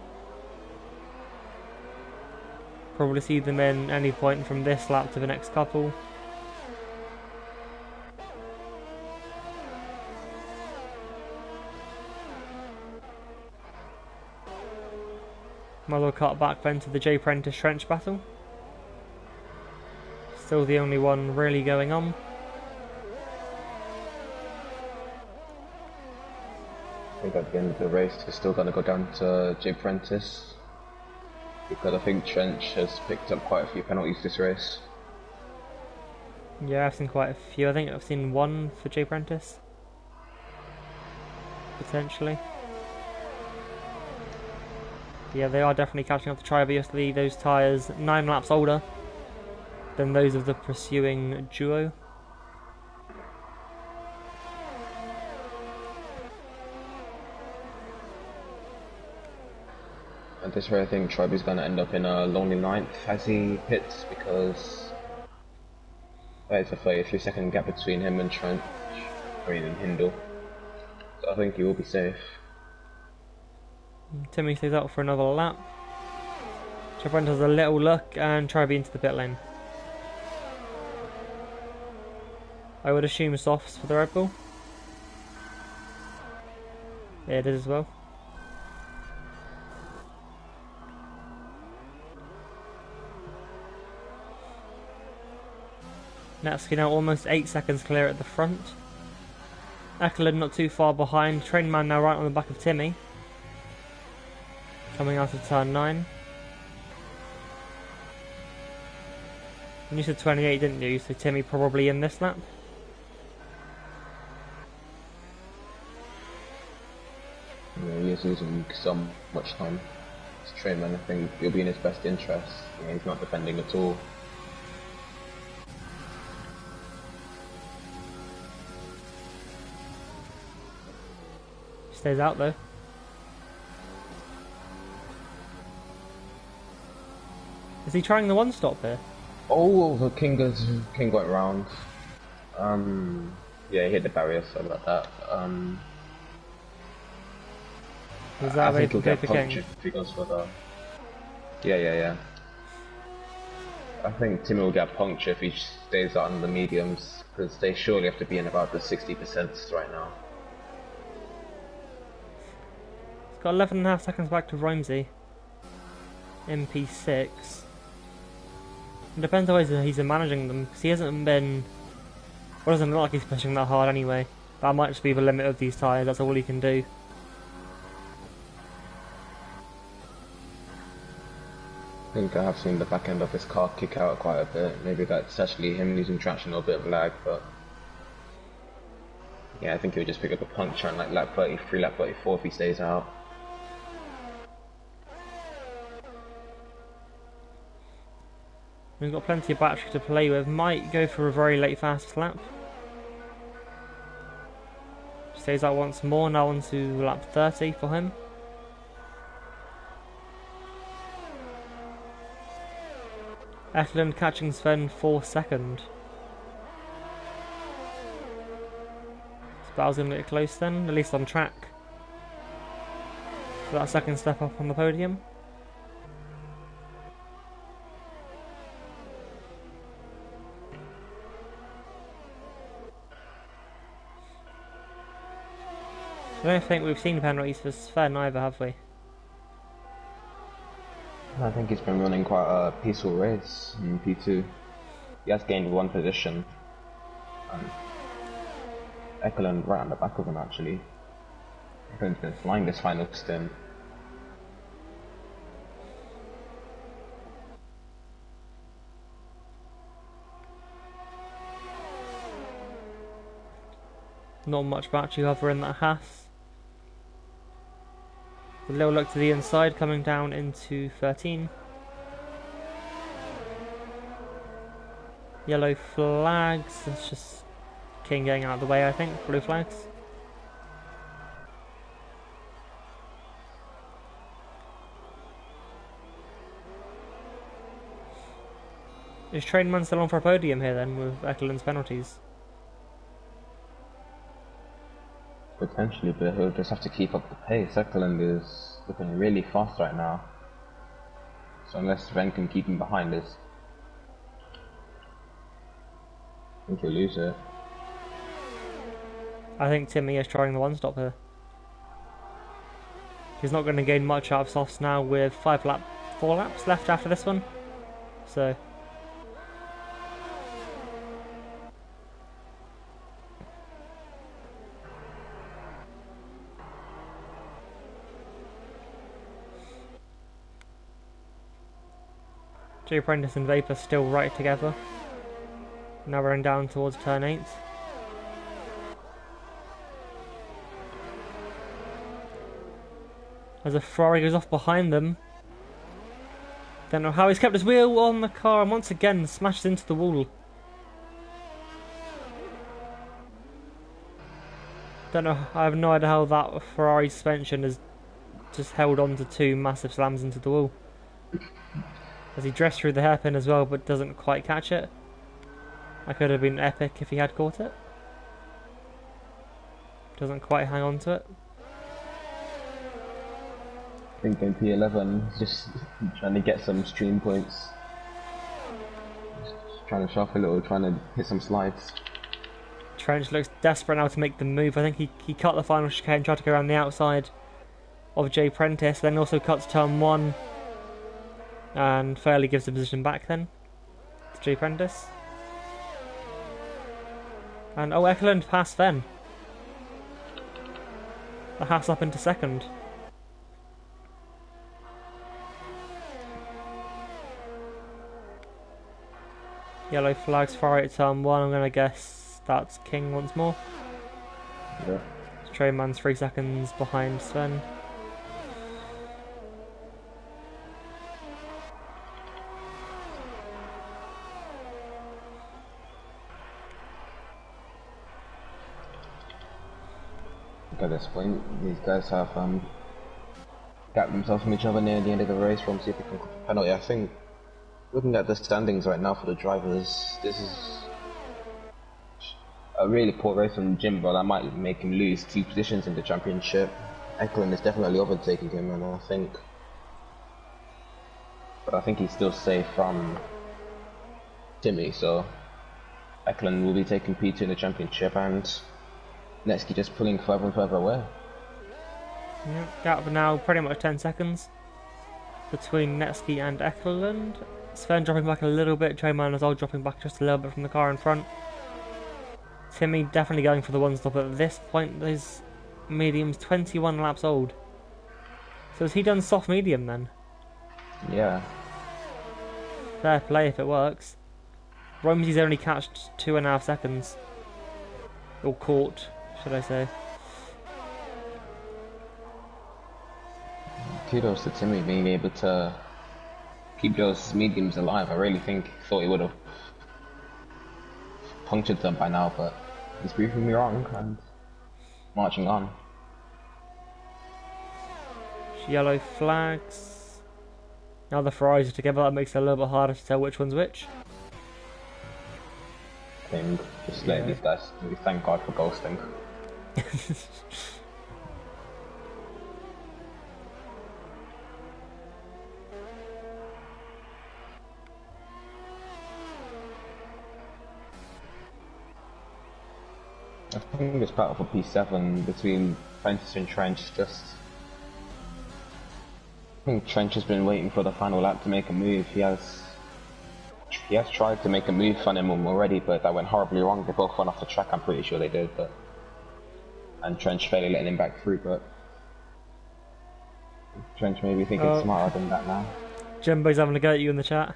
Probably see them in any point from this lap to the next couple. Might as well cut back then to the Jay Prentice Trench battle. Still the only one really going on. I think at the end of the race it's still going to go down to Jay Prentice, because I think Trench has picked up quite a few penalties this race. Yeah, I've seen quite a few. I think I've seen one for Jay Prentice. Potentially. Yeah, they are definitely catching up to Tribe. Obviously, those tyres 9 laps older than those of the pursuing duo. And this way I think Tribe is going to end up in a lonely 9th as he pits, because there's a 33-second gap between him and Trench, and Hindoo. So I think he will be safe. Timmy stays out for another lap. Brent has a little look and Tribe into the pit lane. I would assume softs for the Red Bull. Yeah, it is as well. Natsuki now almost 8 seconds clear at the front. Ekelund not too far behind. Trainman now right on the back of Timmy. Coming out of turn 9. And you said 28, didn't you? So Timmy probably in this lap. Yeah, he is losing so much time. This Trainman, I think he'll be in his best interest. Yeah, he's not defending at all. Stays out though. Is he trying the one stop here? Oh, the King went round. Yeah, he hit the barrier, sorry about that. Was that I think he'll get for punched King? if he goes for the... Yeah. I think Timmy will get punched if he stays out on the mediums, because they surely have to be in about the 60% right now. He's got 11.5 seconds back to Romsey. MP6. It depends on how he's managing them, because he hasn't been... Well, doesn't look like he's pushing that hard anyway. That might just be the limit of these tyres, that's all he can do. I think I have seen the back end of his car kick out quite a bit. Maybe that's actually him losing traction or a bit of lag, but... Yeah, I think he'll just pick up a puncture on like lap 33, lap 34 if he stays out. We've got plenty of battery to play with. Might go for a very late fast lap. Stays out once more, now on to lap 30 for him. Eklund catching Sven for second. Battle's going to get close then, at least on track. For that second step up on the podium. I don't think we've seen penalties for Sven either, have we? I think he's been running quite a peaceful race in P2. He has gained one position. Ekelund right on the back of him actually. Ekelund's been flying this final stint. Not much battery hover in that Haas. A little look to the inside, coming down into 13. Yellow flags, that's just King getting out of the way I think, blue flags. Is Trainman still on for a podium here then, with Ekelund's penalties? Potentially, but he'll just have to keep up the pace. Ekelund is looking really fast right now. So unless Sven can keep him behind us, I think he'll lose it. I think Timmy is trying the one stop here. He's not going to gain much out of softs now with 4 laps left after this one. So Joe Prentice and Vapor still right together. Now running down towards turn 8. As a Ferrari goes off behind them. Don't know how he's kept his wheel on the car and once again smashes into the wall. Don't know, I have no idea how that Ferrari suspension has just held on to 2 massive slams into the wall. As he dressed through the hairpin as well, but doesn't quite catch it. That could have been epic if he had caught it. Doesn't quite hang on to it. I think in P11, just trying to get some stream points. Just trying to shuffle a little, trying to hit some slides. Trench looks desperate now to make the move. I think he cut the final chicane, tried to go around the outside of Jay Prentice, then also cuts turn 1. And fairly gives the position back then to Jay Prentice. And oh, Ekelund passed then. The Haas up into second. Yellow flags far out turn 1, I'm gonna guess that's King once more. Yeah. Trainman's 3 seconds behind Sven. At this point, these guys have gapped themselves from each other near the end of the race. We'll see if they can get a penalty. I think, looking at the standings right now for the drivers, this is a really poor race from Jimbo that might make him lose 2 positions in the championship. Ekelund is definitely overtaking him, and I think he's still safe from Timmy. So Ekelund will be taking P2 in the championship, and Netsky just pulling further and further away. Yeah, gap now pretty much 10 seconds between Netsky and Ekelund. Sven dropping back a little bit, Trainman as well dropping back just a little bit from the car in front. Timmy definitely going for the one stop at this point. His medium's 21 laps old. So has he done soft medium then? Yeah. Fair play if it works. Romsey's only catched 2.5 seconds. Or caught, should I say. Kudos to Timmy being able to keep those mediums alive. I really thought he would have punctured them by now, but he's proving me wrong and marching on. Yellow flags. Now the Ferraris are together, that makes it a little bit harder to tell which one's which. I think just letting these guys, thank God for ghosting. I think this battle for P7 between Prentice and Trench just... I think Trench has been waiting for the final lap to make a move. He has tried to make a move on him already, but that went horribly wrong. They both went off the track, I'm pretty sure they did, but... And Trench fairly letting him back through, but... Trench maybe thinking smarter than that now. Jumbo's having a go at you in the chat.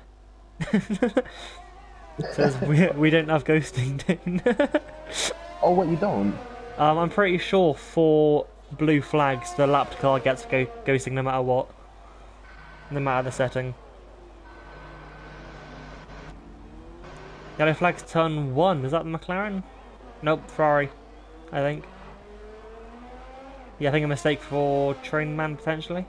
Says we don't have ghosting. Oh, what, you don't? I'm pretty sure for blue flags, the lapped car gets ghosting no matter what. No matter the setting. Yellow flags turn 1, is that the McLaren? Nope, Ferrari, I think. Yeah, I think a mistake for train man potentially.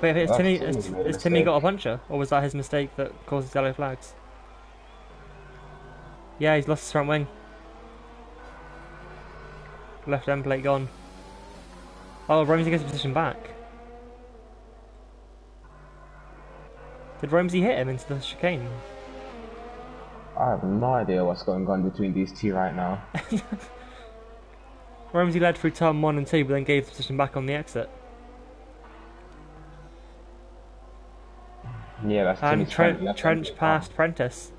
Wait, has Timmy got a puncher? Or was that his mistake that causes yellow flags? Yeah, he's lost his front wing. Left end plate gone. Oh, Ramsey gets a position back. Did Ramsey hit him into the chicane? I have no idea what's going on between these two right now. Ramsey led through turn 1 and 2, but then gave the position back on the exit. Yeah, that's and Trench passed Prentice.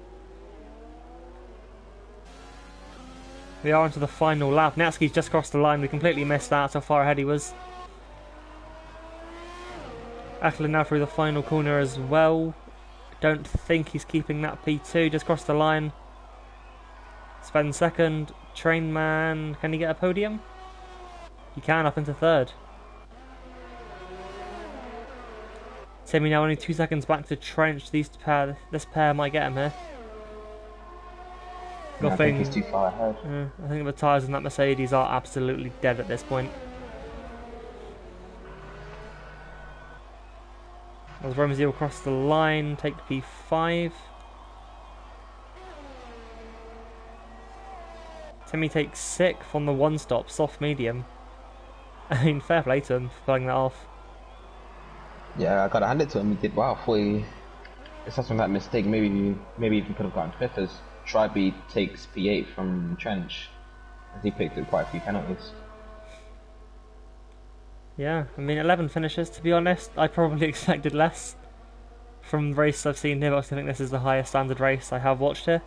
We are onto the final lap. Natsuki's just crossed the line. We completely missed that, how far ahead he was. Eklund now through the final corner as well. Don't think he's keeping that P2. Just crossed the line. Sven second. Trainman, can he get a podium? He can, up into third. Timmy now only 2 seconds back to Trench. This pair might get him here. I think he's too far ahead. I think the tyres on that Mercedes are absolutely dead at this point. As Ramsey will cross the line, take P5. Timmy takes 6th on the one stop, soft medium. I mean, fair play to him for pulling that off. Yeah, I gotta hand it to him. He did well. Aside from that mistake, maybe he could have gotten 5th as Tribe takes P8 from Trench, as he picked up quite a few penalties. Yeah, I mean 11 finishes, to be honest. I probably expected less from the race I've seen here, but I think this is the highest standard race I have watched here.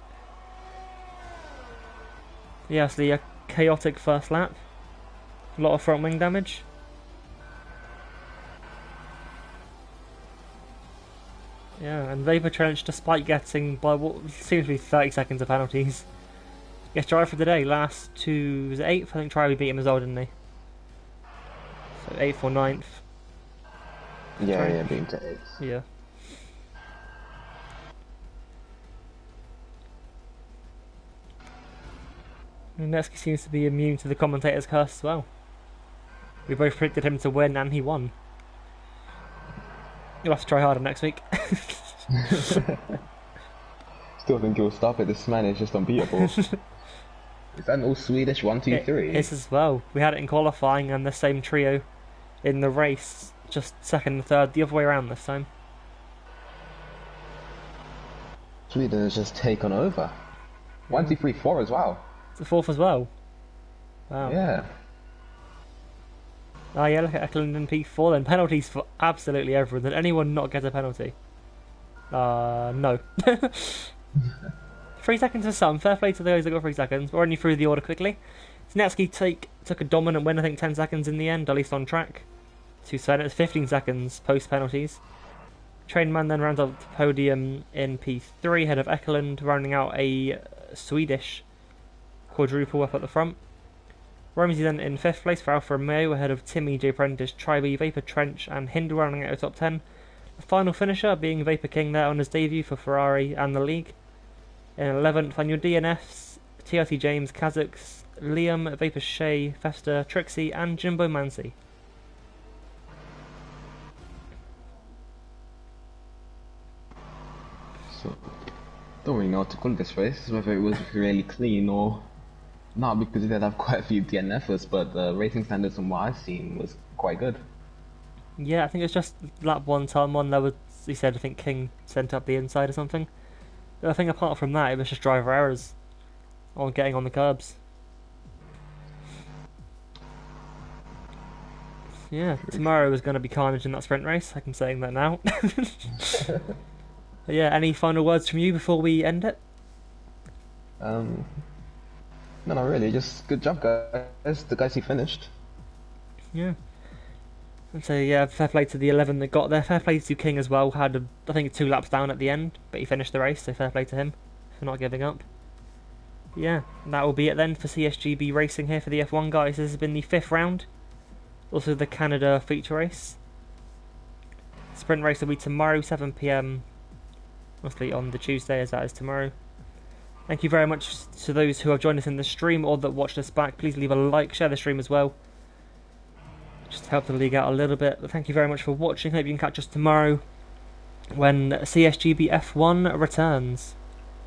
Yeah, so a chaotic first lap. A lot of front wing damage. Yeah, and Vapor Trench, despite getting by what seems to be 30 seconds of penalties, gets drive for the day. Last to, was it 8th? I think Tribe beat him as well, didn't he? So 8th or 9th. Yeah, being to 8th. Yeah. Nesky seems to be immune to the commentator's curse as well. We both predicted him to win and he won. You'll have to try harder next week. Still think he'll stop it. This man is just unbeatable. Is that an all Swedish 1, 2, 3? It is as well. We had it in qualifying and the same trio in the race. Just second and third, the other way around this time. Sweden has just taken over. 1, 2, 3, 4 as well. It's the 4th as well. Wow. Yeah. Oh yeah, look at Eklund in P4 then. Penalties for absolutely everyone. Did anyone not get a penalty? No. 3 seconds for some. Fair play to those that got 3 seconds. We're only through the order quickly. Snetsky took a dominant win, I think 10 seconds in the end, at least on track. To Sven, it's 15 seconds post penalties. Trainman then rounds up the podium in P3 ahead of Eklund, rounding out a Swedish quadruple up at the front. Ramsey then in 5th place for Alfa Romeo ahead of Timmy, J. Prentice, Tribe, Vapor Trench and Hindu running out of top 10. The final finisher being Vapor King there on his debut for Ferrari and the league. In 11th, on your DNFs, TRT James, Kazakhs, Liam, Vapor Shea, Fester, Trixie and Jimbo Mansi. So, don't really know what to call this race, whether it was really clean or not, because we did have quite a few DNFs, but the racing standards from what I've seen was quite good. Yeah, I think it's just lap 1, turn 1, there was, he said, I think King sent up the inside or something. But I think apart from that, it was just driver errors on getting on the curbs. Yeah, tomorrow is going to be carnage in that sprint race, I'm saying that now. But yeah, any final words from you before we end it? No, not really, just good job guys, the guys who finished. Yeah. And so yeah, fair play to the 11 that got there. Fair play to King as well. Had I think 2 laps down at the end, but he finished the race. So fair play to him for not giving up. Yeah, that will be it then for CSGB Racing here for the F1 guys. This has been the 5th round. Also the Canada feature race. Sprint race will be tomorrow 7 PM. Mostly on the Tuesday as that is tomorrow. Thank you very much to those who have joined us in the stream or that watched us back. Please leave a like, share the stream as well. Just to help the league out a little bit. But thank you very much for watching. Hope you can catch us tomorrow when CSGB F1 returns.